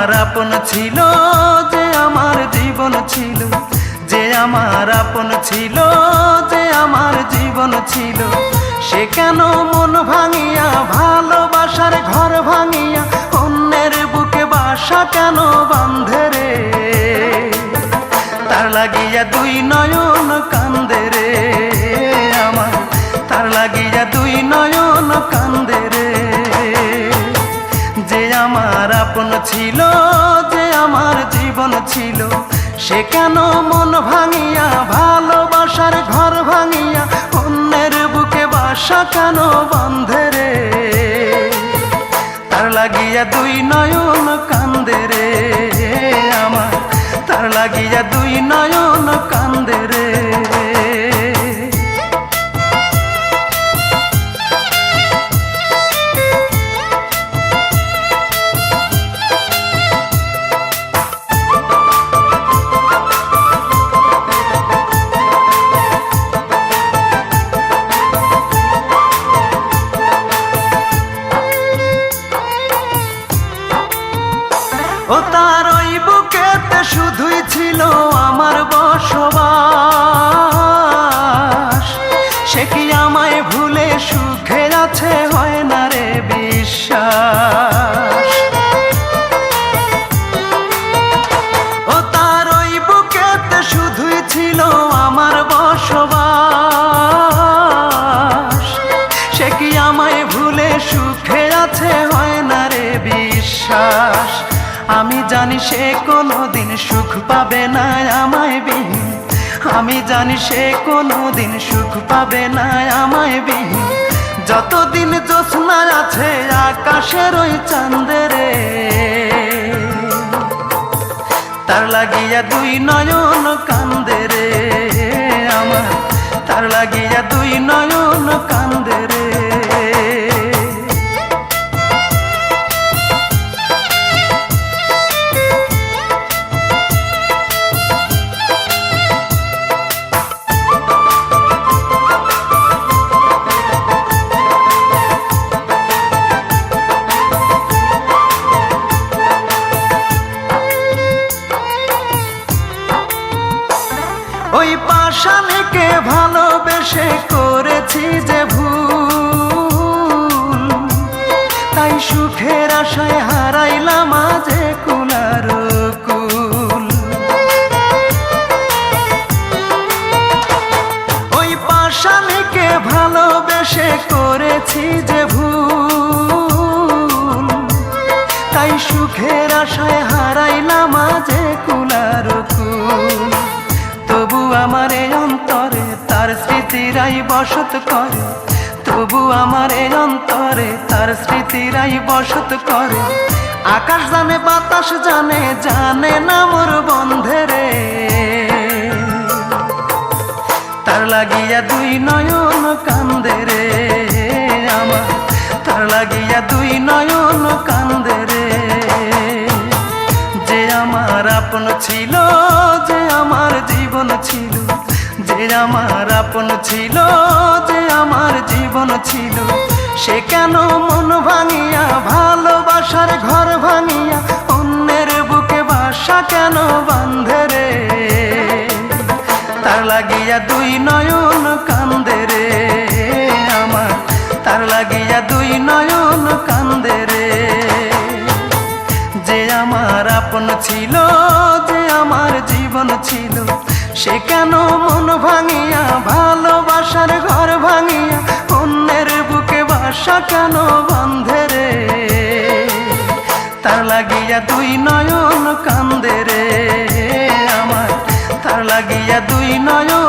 আমার আপন ছিল, যে আমার জীবন ছিল, যে আমার আপন ছিল, যে আমার জীবন ছিল, সে কেন মন ভাঙিয়া ভালোবাসার ঘর ভাঙিয়া অন্যের বুকে বাসা কেন বাঁধে রে? তার লাগিয়া দুই নয়ন কান্দে রে আমার, তার লাগিয়া দুই নয়ন কান্দে রে। যে আমার আপন ছিল, যে আমার জীবন ছিল, সে কেন মন ভাঙিয়া ভালোবাসার ঘর ভাঙিয়া অন্যের বুকে বাসা কেন বাঁধে রে? তার লাগিয়া দুই নয়ন কান্দে রে আমার, তার লাগিয়া দুই নয়ন কান্দে রে। ও তার ওই বুকেতে শুধুই ছিল আমার বসবাস, সে কি আমায় ভুলে সুখে আছে হয় না রে বিশ্বাস? ও তার ওই বুকেতে শুধুই ছিল আমার বসবাস, সে কি আমায় ভুলে সুখে আছে হয় না রে বিশ্বাস? আমি জানি সে কোনোদিন সুখ পাবে না আমায় বিহীন, আমি জানি সে কোনোদিন সুখ পাবে না আমায় বিহীন। যতদিন জ্যোৎস্না আছে আকাশের ওই চাঁদে রে, তার লাগিয়া দুই নয়ন কান্দে রে আমার, তার লাগিয়া দুই নয়ন কান্দে রে। ওই পাষাণীকে ভালোবেসে করেছি যে ভুল, তাই সুখের আশায় হারাইলাম আজে কুলার কুল। ওই পাষাণীকে ভালোবেসে করেছি যে ভুল, তাই সুখের আশায় হারাইলাম আজে কুলার কুল। তবু আমার এই অন্তরে তার স্মৃতিরাই বসত করে, তবু আমার এই অন্তরে তার স্মৃতিরাই বসত করে। আকাশ জানে বাতাস জানে, জানে না মোর বন্ধে রে। তার লাগিয়া দুই নয়ন কান্দে রে আমার, তার লাগিয়া দুই নয়ন কান্দে রে। যে আমার আপন ছিল, যে আমার জীবন ছিল, যে আমার আপন ছিল, যে আমার জীবন ছিল, সে কেন মন ভাঙিয়া ভালোবাসার ঘর ভাঙিয়া অন্যের বুকে বাসা কেন বাঁধে রে? তার লাগিয়া দুই নয়ন কান্দে রে আমার, তার লাগিয়া দুই নয়ন কান্দে রে। যে আমার আপন ছিল, যে আমার জীবন ছিল, সে কেন মন ভাঙিয়া ভালোবাসার ঘর ভাঙিয়া অন্যের বুকে বাসা কেন বাঁধে রে? তার লাগিয়া দুই নয়ন কান্দে রে আমার, তার লাগিয়া দুই নয়ন